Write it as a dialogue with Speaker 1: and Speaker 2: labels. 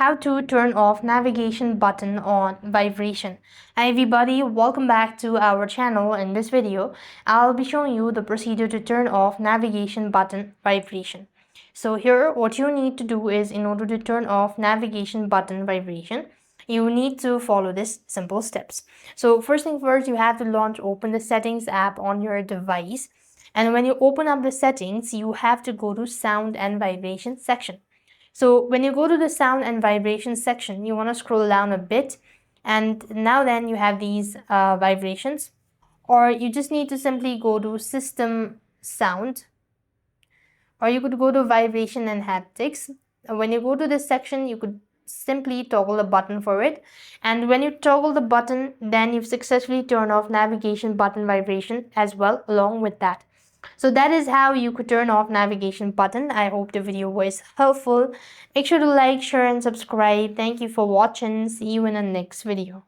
Speaker 1: How to turn off navigation button on vibration. Hi everybody, welcome back to our channel. In this video, I'll be showing you the procedure to turn off navigation button vibration. So here, what you need to do is, in order to turn off navigation button vibration, you need to follow this simple steps. So first thing first, you have to open the settings app on your device. And when you open up the settings, you have to go to sound and vibration section. So when you go to the sound and vibration section, you want to scroll down a bit, and now then you have these vibrations, or you just need to simply go to system sound, or you could go to vibration and haptics. When you go to this section, you could simply toggle the button for it, and when you toggle the button, then you've successfully turned off navigation button vibration as well along with that. So that is how you could turn off navigation button. I hope the video was helpful. Make sure to like, share and subscribe. Thank you for watching. See you in the next video.